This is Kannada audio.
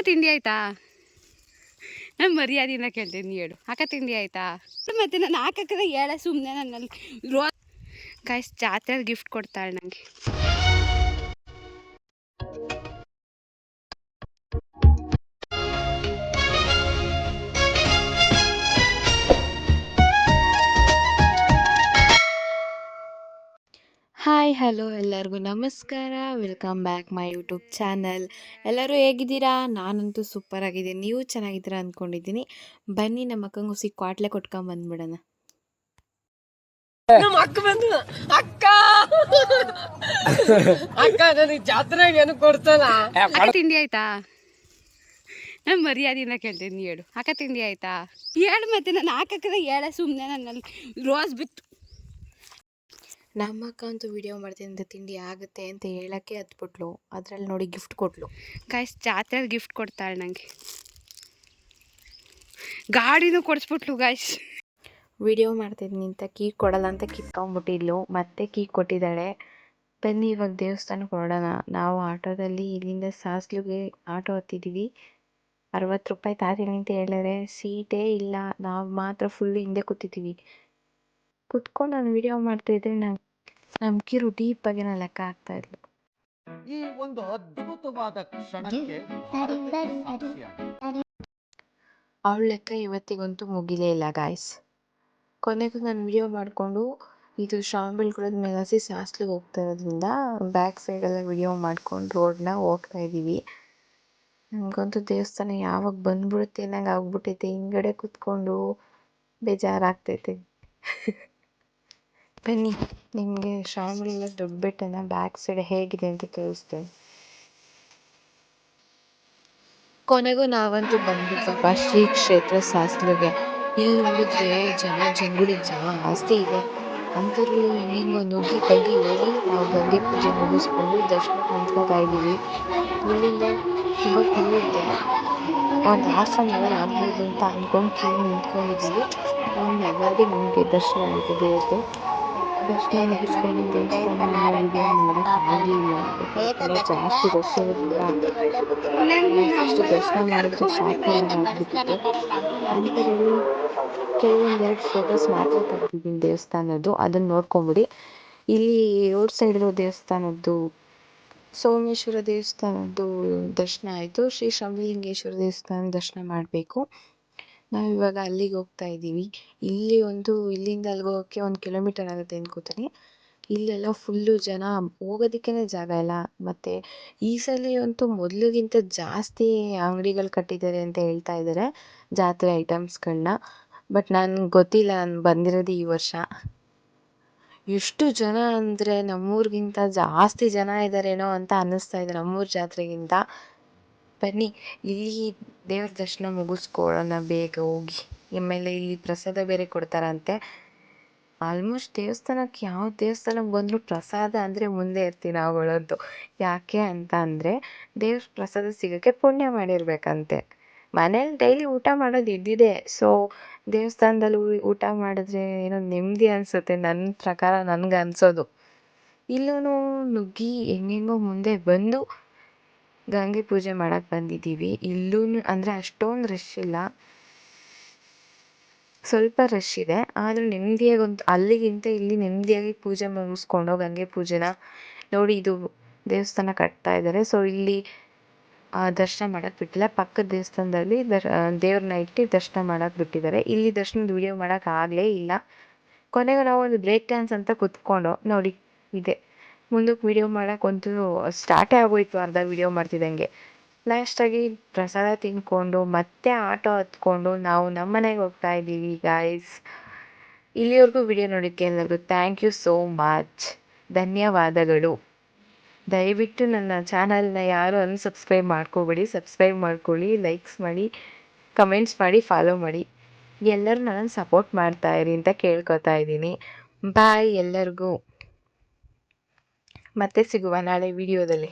ತಿಂಡಿ ಆಯ್ತಾ? ನಾನು ಮರ್ಯಾದೆಯಿಂದ ಕೇಳ್ತೀನಿ, ಹೇಳು ಅಕ್ಕ ತಿಂಡಿ ಆಯ್ತಾ? ಮತ್ತೆ ನಾನು ಹಾಕಕ್ಕೆ ಹೇಳ ಸುಮ್ಮನೆ ನನ್ನಲ್ಲಿ ಗಾಯ್ಸ್ ಜಾತ್ರೆಯಲ್ಲಿ ಗಿಫ್ಟ್ ಕೊಡ್ತಾಳೆ ನನಗೆ. ಹಾಯ್ ಹಲೋ ಎಲ್ಲರಿಗೂ ನಮಸ್ಕಾರ, welcome back my YouTube channel. ಎಲ್ಲರೂ ಹೇಗಿದ್ದೀರಾ? ನಾನಂತೂ ಸೂಪರ್ ಆಗಿದ್ದೀನಿ, ನೀವು ಚೆನ್ನಾಗಿದ್ದೀರಾ ಅಂದ್ಕೊಂಡಿದ್ದೀನಿ. ಬನ್ನಿ ನಮ್ಮ ಅಕ್ಕಂಗೆ ಹುಸಿ ಕ್ವಾಟ್ಲೆ ಕೊಟ್ಕೊಂಬಂದ್ಬಿಡೋಣ. ಅಕ್ಕ ತಿಂಡಿ ಆಯ್ತಾ? ನಾನು ಮರ್ಯಾದೆಯಿಂದ ಕೇಳ್ತೀನಿ, ಹೇಳು ಅಕ್ಕ ತಿಂಡಿ ಆಯ್ತಾ? ಹೇಳು ಮತ್ತೆ ನಾನು ಹಾಕಕ್ಕೆ ಹೇಳ ಸುಮ್ಮನೆ ನನ್ನಲ್ಲಿ ರೋಸ್ ಬಿತ್ತು. ನಮ್ಮ ಅಕ್ಕ ಅಂತೂ ವಿಡಿಯೋ ಮಾಡ್ತೀನಿ ಅಂತ ತಿಂಡಿ ಆಗುತ್ತೆ ಅಂತ ಹೇಳೋಕ್ಕೆ ಹತ್ಬಿಟ್ಲು, ಅದರಲ್ಲಿ ನೋಡಿ ಗಿಫ್ಟ್ ಕೊಟ್ಲು. ಗಾಯ್ಸ್ ಜಾತ್ರೆಯಲ್ಲಿ ಗಿಫ್ಟ್ ಕೊಡ್ತಾಳೆ ನನಗೆ, ಗಾಡಿನೂ ಕೊಡಿಸ್ಬಿಟ್ಲು ಗಾಯ್ಸ್. ವಿಡಿಯೋ ಮಾಡ್ತಿದ್ದೀನಿ ಅಂತ ಕೀ ಕೊಡಲ್ಲ ಅಂತ ಕಿತ್ಕೊಂಡ್ಬಿಟ್ಟಿದ್ಲು, ಮತ್ತೆ ಕೀ ಕೊಟ್ಟಿದ್ದಾಳೆ. ಬನ್ನಿ ಇವಾಗ ದೇವಸ್ಥಾನಕ್ಕೆ ಹೊರಡೋಣ. ನಾವು ಆಟೋದಲ್ಲಿ ಇಲ್ಲಿಂದ ಸಾಸ್ಲುಗೆ ಆಟೋ ಹತ್ತಿದ್ದೀವಿ. 60 ರೂಪಾಯಿ ತಾತೀನಿ ಅಂತ ಹೇಳಿದ್ರೆ ಸೀಟೇ ಇಲ್ಲ, ನಾವು ಮಾತ್ರ ಫುಲ್ ಹಿಂದೆ ಕೂತಿದ್ದೀವಿ. ಕುತ್ಕೊಂಡು ನಾನು ವಿಡಿಯೋ ಮಾಡ್ತಾಯಿದ್ರೆ ನಮ್ಮ ಕಿರು ಡೀಪಾಗಿ ನಾನು ಲೆಕ್ಕ ಆಗ್ತಾ ಇದ್ಲು. ಈ ಒಂದು ಅದ್ಭುತವಾದ ಕ್ಷಣಕ್ಕೆ ಅವಳ ಲೆಕ್ಕ ಇವತ್ತಿಗಂತೂ ಮುಗಿಲೇ ಇಲ್ಲ ಗಾಯ್ಸ್. ಕೊನೆಗೂ ನಾನು ವಿಡಿಯೋ ಮಾಡಿಕೊಂಡು ಇದು ಶ್ರವಣಬೆಳಗೊಳದ ಮೇಲಾಸಿ ಸಾಸ್ಲಿಗೆ ಹೋಗ್ತಾ ಇರೋದ್ರಿಂದ ಬ್ಯಾಕ್ ಸೈಡೆಲ್ಲ ವಿಡಿಯೋ ಮಾಡ್ಕೊಂಡು ರೋಡ್ನ ಹೋಗ್ತಾ ಇದ್ದೀವಿ. ನನಗಂತೂ ದೇವಸ್ಥಾನ ಯಾವಾಗ ಬಂದ್ಬಿಡುತ್ತೆ ನಂಗೆ ಆಗ್ಬಿಟ್ಟೈತೆ, ಹಿಂಗಡೆ ಕೂತ್ಕೊಂಡು ಬೇಜಾರಾಗ್ತೈತೆ. ಬನ್ನಿ ನಿಮಗೆ ಶ್ರವಣಬೆಳಗೊಳ ದೊಡ್ಡ ಬೆಟ್ಟನ ಬ್ಯಾಕ್ ಸೈಡ್ ಹೇಗಿದೆ ಅಂತ ತೋರಿಸ್ತೇನೆ. ಕೊನೆಗೂ ನಾವಂತೂ ಬಂದ್ಬಿಟ್ವಪ್ಪ ಶ್ರೀ ಕ್ಷೇತ್ರ ಸಾಸ್ಲುಗೆ. ಇಲ್ಲಿ ನೋಡಿದ್ರೆ ಜಂಗುಳಿ ಜಾಸ್ತಿ ಇದೆ. ಅಂಥದ್ರಲ್ಲಿ ಹಿಂಗೆ ನುಗ್ಗಿ ಬಗ್ಗಿ ಹೋಗಿ ನಾವು ಗಂಗೆ ಪೂಜೆ ಮುಗಿಸ್ಕೊಂಡು ದರ್ಶನಕ್ಕೆ ನಿಂತ್ಕೊತಾ ಇದ್ದೀವಿ. ಇಲ್ಲಿಂದ ತುಂಬ ಕ್ಯೂ ಇದೆ, ಒಂದು ½ ಆಗ್ಬೋದು ಅಂತ ಅಂದ್ಕೊಂಡು ಕ್ಯೂ ನಿಂತ್ಕೊಂಡಿದ್ದೀವಿ. ಹಾಗಾಗಿ ನಮಗೆ ದರ್ಶನ ಆಯಿತು ದೇವ್ರದ್ದು. ದರ್ಶನ ಮುಗಿಸ್ಕೊಂಡು ದೇವಸ್ಥಾನ ವಿಡಿಯೋ ಮಾಡೋಕ್ಕಾಗಲಿಲ್ಲ, ಜಾಸ್ತಿ ರಶ್ ಇರೋದ್ರಿಂದ ಫಸ್ಟ್ ದರ್ಶನ ಮಾಡಿದ್ರೆ ಸಾಕು ಆಗ್ಬಿಟ್ಟಿತ್ತು. ಅಂಥದ್ರಲ್ಲಿ ಕೆಲವೊಂದೆರಡು ಫೋಟೋಸ್ ಮಾತ್ರ ತೆಗೆದಿದ್ದೀನಿ ದೇವಸ್ಥಾನದ್ದು, ಅದನ್ನು ನೋಡ್ಕೊಂಬಿಡಿ. ಇಲ್ಲಿ ರೋಡ್ ಸೈಡ್ ಇರೋ ದೇವಸ್ಥಾನದ್ದು ಸೋಮೇಶ್ವರ ದೇವಸ್ಥಾನದ್ದು ದರ್ಶನ ಆಯಿತು. ಶ್ರೀ ಶ್ರವಣಲಿಂಗೇಶ್ವರ ದೇವಸ್ಥಾನ ದರ್ಶನ ಮಾಡಬೇಕು. ನಾವಿವಾಗ ಅಲ್ಲಿಗೆ ಹೋಗ್ತಾ ಇದ್ದೀವಿ. ಇಲ್ಲಿಂದ ಅಲ್ಲಿಗೆ ಹೋಗೋಕ್ಕೆ 1 ಕಿಲೋಮೀಟರ್ ಆಗುತ್ತೆ ಅಂದ್ಕೋತೀನಿ. ಇಲ್ಲೆಲ್ಲ ಫುಲ್ಲು ಜನ, ಹೋಗೋದಕ್ಕೇ ಜಾಗ ಇಲ್ಲ. ಮತ್ತು ಈ ಸಲ ಅಂತೂ ಮೊದಲಿಗಿಂತ ಜಾಸ್ತಿ ಅಂಗಡಿಗಳು ಕಟ್ಟಿದ್ದಾರೆ ಅಂತ ಹೇಳ್ತಾ ಇದ್ದಾರೆ, ಜಾತ್ರೆ ಐಟಮ್ಸ್ಗಳನ್ನ. ಬಟ್ ನನಗೆ ಗೊತ್ತಿಲ್ಲ, ನಾನು ಬಂದಿರೋದು ಈ ವರ್ಷ. ಎಷ್ಟು ಜನ ಅಂದರೆ ನಮ್ಮೂರಿಗಿಂತ ಜಾಸ್ತಿ ಜನ ಇದ್ದಾರೇನೋ ಅಂತ ಅನ್ನಿಸ್ತಾ ಇದೆ ನಮ್ಮೂರ ಜಾತ್ರೆಗಿಂತ. ಬನ್ನಿ ಇಲ್ಲಿ ದೇವ್ರ ದರ್ಶನ ಮುಗಿಸ್ಕೊಳ್ಳೋಣ ಬೇಗ ಹೋಗಿ. ಆಮೇಲೆ ಇಲ್ಲಿ ಪ್ರಸಾದ ಬೇರೆ ಕೊಡ್ತಾರಂತೆ. ಆಲ್ಮೋಸ್ಟ್ ದೇವಸ್ಥಾನಕ್ಕೆ ಯಾವ ದೇವಸ್ಥಾನಕ್ಕೆ ಬಂದರೂ ಪ್ರಸಾದ ಅಂದರೆ ಮುಂದೆ ಇರ್ತೀವಿ ನಾವುಗಳಂತೂ. ಯಾಕೆ ಅಂತ ಅಂದರೆ ದೇವ್ರ ಪ್ರಸಾದ ಸಿಗೋಕ್ಕೆ ಪುಣ್ಯ ಮಾಡಿರ್ಬೇಕಂತೆ. ಮನೇಲಿ ಡೈಲಿ ಊಟ ಮಾಡೋದು ಇದ್ದಿದೆ, ಸೊ ದೇವಸ್ಥಾನದಲ್ಲಿ ಊಟ ಮಾಡಿದ್ರೆ ಏನೋ ನೆಮ್ಮದಿ ಅನಿಸುತ್ತೆ, ನನ್ನ ಪ್ರಕಾರ ನನಗೆ ಅನಿಸೋದು. ಇಲ್ಲೂ ನುಗ್ಗಿ ಹೆಂಗೆಂಗೋ ಮುಂದೆ ಬಂದು ಗಂಗೆ ಪೂಜೆ ಮಾಡೋಕ್ಕೆ ಬಂದಿದ್ದೀವಿ. ಇಲ್ಲೂ ಅಂದರೆ ಅಷ್ಟೊಂದು ರಶ್ ಇಲ್ಲ, ಸ್ವಲ್ಪ ರಶ್ ಇದೆ. ಆದರೂ ನೆಮ್ಮದಿಯಾಗಿ ಅಲ್ಲಿಗಿಂತ ಇಲ್ಲಿ ನೆಮ್ಮದಿಯಾಗಿ ಪೂಜೆ ಮುಗಿಸ್ಕೊಂಡು ಗಂಗೆ ಪೂಜೆನ ನೋಡಿ. ಇದು ದೇವಸ್ಥಾನ ಕಟ್ತಾ ಇದ್ದಾರೆ, ಸೊ ಇಲ್ಲಿ ದರ್ಶನ ಮಾಡೋಕ್ಕೆ ಬಿಟ್ಟಿಲ್ಲ. ಪಕ್ಕದ ದೇವಸ್ಥಾನದಲ್ಲಿ ದೇವ್ರನ್ನ ಇಟ್ಟು ದರ್ಶನ ಮಾಡೋಕ್ಕೆ ಬಿಟ್ಟಿದ್ದಾರೆ. ಇಲ್ಲಿ ದರ್ಶನದ ವಿಡಿಯೋ ಮಾಡೋಕ್ಕಾಗಲೇ ಇಲ್ಲ. ಕೊನೆಗೆ ನಾವು ಒಂದು ಬ್ರೇಕ್ ಡ್ಯಾನ್ಸ್ ಅಂತ ಕೂತ್ಕೊಂಡು ನೋಡಿ ಇದೆ. ಮುಂದಕ್ಕೆ ವಿಡಿಯೋ ಮಾಡೋಕ್ಕಂತೂ ಸ್ಟಾರ್ಟೇ ಆಗೋಯ್ತು ಅರ್ಧ ವಿಡಿಯೋ ಮಾಡ್ತಿದ್ದಂಗೆ. ಲಾಸ್ಟಾಗಿ ಪ್ರಸಾದ ತಿಂದ್ಕೊಂಡು ಮತ್ತೆ ಆಟೋ ಹತ್ಕೊಂಡು ನಾವು ನಮ್ಮ ಮನೆಗೆ ಹೋಗ್ತಾ ಇದ್ದೀವಿ ಗಾಯ್ಸ್. ಇಲ್ಲಿವರೆಗೂ ವಿಡಿಯೋ ನೋಡೋಕ್ಕೆ ಎಲ್ಲರಿಗೂ ಥ್ಯಾಂಕ್ ಯು ಸೋ ಮಚ್, ಧನ್ಯವಾದಗಳು. ದಯವಿಟ್ಟು ನನ್ನ ಚಾನಲ್ನ ಯಾರು ಅನ್ಸಬ್ಸ್ಕ್ರೈಬ್ ಮಾಡ್ಕೋಬೇಡಿ, ಸಬ್ಸ್ಕ್ರೈಬ್ ಮಾಡ್ಕೊಳ್ಳಿ, ಲೈಕ್ಸ್ ಮಾಡಿ, ಕಮೆಂಟ್ಸ್ ಮಾಡಿ, ಫಾಲೋ ಮಾಡಿ. ಎಲ್ಲರೂ ನನ್ನನ್ನು ಸಪೋರ್ಟ್ ಮಾಡ್ತಾಯಿರಿ ಅಂತ ಕೇಳ್ಕೊತಾ ಇದ್ದೀನಿ. ಬಾಯ್ ಎಲ್ಲರಿಗೂ. ಮತ್ತೆ ಸಿಗುವ ನಾಳೆ ವಿಡಿಯೋದಲ್ಲಿ.